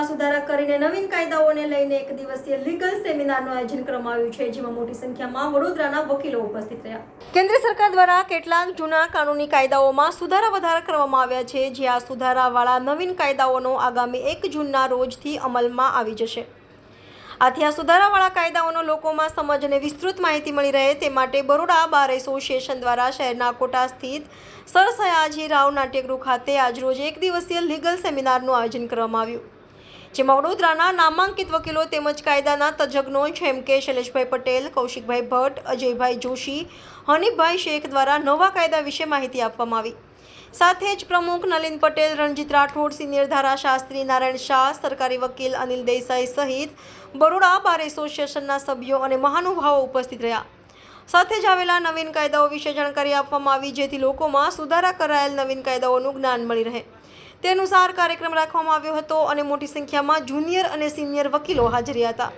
કાયદાઓમાં સુધારા કરીને નવીન કાયદાઓને લઈને એક દિવસીય લીગલ સેમિનારનું આયોજન કરવામાં આવ્યું છે, જેમાં મોટી સંખ્યામાં વડોદરાના વકીલો ઉપસ્થિત રહ્યા। કેન્દ્ર સરકાર દ્વારા કેટલાક જૂના કાનૂની કાયદાઓમાં સુધારા વધારા કરવામાં આવ્યા છે, જે આ સુધારાવાળા નવીન કાયદાઓનો આગામી 1 જૂનના રોજથી અમલમાં આવી જશે। આથી આ સુધારાવાળા કાયદાઓનો લોકોમાં સમજ અને વિસ્તૃત માહિતી મળી રહે તે માટે બરોડા બાર એસોસિએશન દ્વારા શહેરના કોટા સ્થિત સર સયાજીરાવ નાટ્યગૃહ ખાતે આજરોજ એક દિવસીય લીગલ સેમિનારનું આયોજન કરવામાં આવ્યું, જેમાં વડોદરાના નામાંકિત વકીલો તેમજ કાયદાના તજજ્ઞો જેમ કે શૈલેષભાઈ પટેલ, કૌશિકભાઈ ભટ્ટ, અજયભાઈ જોશી, હનીફભાઈ શેખ દ્વારા નવા કાયદા વિશે માહિતી આપવામાં આવી। સાથે જ પ્રમુખ નલિન પટેલ, રણજીત રાઠોડ, સિનિયર ધારાશાસ્ત્રી નારાયણ શાહ, સરકારી વકીલ અનિલ દેસાઈ સહિત બરોડા બાર એસોસિએશનના સભ્યો અને મહાનુભાવો ઉપસ્થિત રહ્યા। સાથે જ આવેલા નવીન કાયદાઓ વિશે જાણકારી આપવામાં આવી, જેથી લોકોમાં સુધારા કરાયેલ નવીન કાયદાઓનું જ્ઞાન મળી રહે તે અનુસાર કાર્યક્રમ રાખવામાં આવ્યો હતો અને મોટી સંખ્યામાં જુનિયર અને સિનિયર વકીલો હાજર હતા।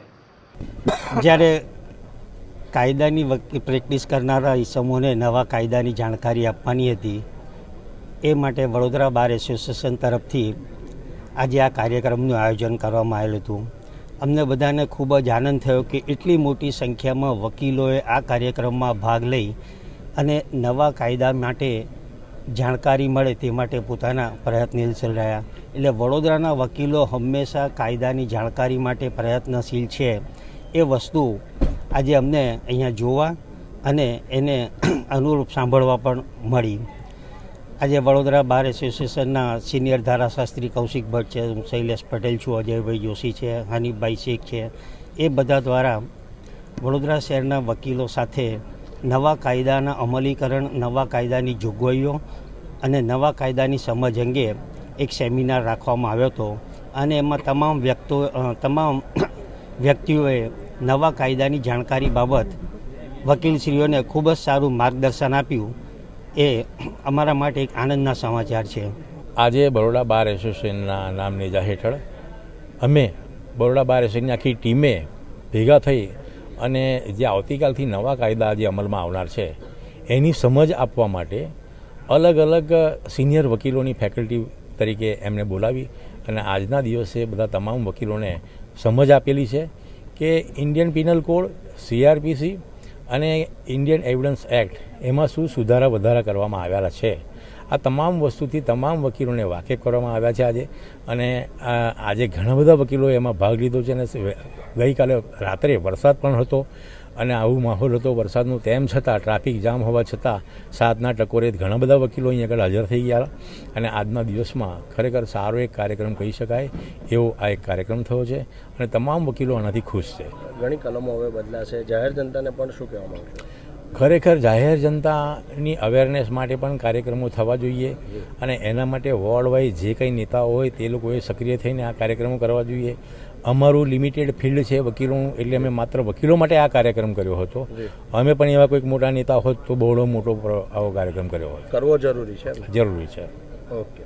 જ્યારે કાયદાની પ્રેક્ટિસ કરનારા ઇસમોને નવા કાયદાની જાણકારી આપવાની હતી, એ માટે વડોદરા બાર એસોસિએશન તરફથી આજે આ કાર્યક્રમનું આયોજન કરવામાં આવેલું હતું। અમને બધાને ખૂબ જ આનંદ થયો કે એટલી મોટી સંખ્યામાં વકીલોએ આ કાર્યક્રમમાં ભાગ લઈ અને નવા કાયદા માટે જાણકારી મળે તે માટે પોતાના પ્રયત્નશીલ રહ્યા। એટલે વડોદરાના વકીલો હંમેશા કાયદાની જાણકારી માટે પ્રયત્નશીલ છે, એ વસ્તુ આજે અમને અહીંયા જોવા અને એને અનુરૂપ સાંભળવા પણ મળી। આજે વડોદરા બાર એસોસિએશનના સિનિયર ધારાશાસ્ત્રી કૌશિક ભટ્ટ છે, હું શૈલેષ પટેલ છું, અજયભાઈ જોશી છે, હનીફભાઈ શેખ છે, એ બધા દ્વારા વડોદરા શહેરના વકીલો સાથે નવા કાયદાના અમલીકરણ, નવા કાયદાની જોગવાઈઓ અને નવા કાયદાની સમજ અંગે એક સેમિનાર રાખવામાં આવ્યો હતો અને એમાં તમામ વ્યક્તિઓએ નવા કાયદાની જાણકારી બાબત વકીલશ્રીઓને ખૂબ જ સારું માર્ગદર્શન આપ્યું। એ અમારા માટે એક આનંદના સમાચાર છે। આજે બરોડા બાર એસોસિએશનના નામ નેજા હેઠળ અમે બરોડા બાર એસોસિએશનની આખી ટીમે ભેગા થઈ અને જે આવતીકાલથી નવા કાયદા જે અમલમાં આવનાર છે એની સમજ આપવા માટે અલગ અલગ સિનિયર વકીલોની ફેકલ્ટી તરીકે એમને બોલાવી અને આજના દિવસે બધા તમામ વકીલોને સમજ આપેલી છે કે ઇન્ડિયન પિનલ કોડ, CRPC અને ઇન્ડિયન એવિડન્સ એક્ટ એમાં શું સુધારા વધારા કરવામાં આવેલા છે, આ તમામ વસ્તુથી તમામ વકીલોને વાકેફ કરવામાં આવ્યા છે આજે। અને આજે ઘણા બધા વકીલોએ એમાં ભાગ લીધો છે અને ગઈકાલે રાત્રે વરસાદ પણ હતો અને આવું માહોલ હતો વરસાદનું, તેમ છતાં ટ્રાફિક જામ હોવા છતાં 7ના ટકોરે ઘણા બધા વકીલો અહીં આગળ હાજર થઈ ગયા અને આજના દિવસમાં ખરેખર સારો એક કાર્યક્રમ કહી શકાય એવો આ એક કાર્યક્રમ થયો છે અને તમામ વકીલો આનાથી ખુશ છે। ઘણી કલમો હવે બદલાશે, જાહેર જનતાને પણ શું કહેવા માંગશો? ખરેખર જાહેર જનતાની અવેરનેસ માટે પણ કાર્યક્રમો થવા જોઈએ અને એના માટે વોર્ડ વાઇઝ જે કંઈ નેતાઓ હોય તે લોકોએ સક્રિય થઈને આ કાર્યક્રમો કરવા જોઈએ। અમારું લિમિટેડ ફિલ્ડ છે વકીલોનું, એટલે અમે માત્ર વકીલો માટે આ કાર્યક્રમ કર્યો હતો। અમે પણ એવા કોઈક મોટા નેતા હોત તો બહુ મોટો આવો કાર્યક્રમ કર્યો હોત। કરવો જરૂરી છે, જરૂરી છે। ઓકે।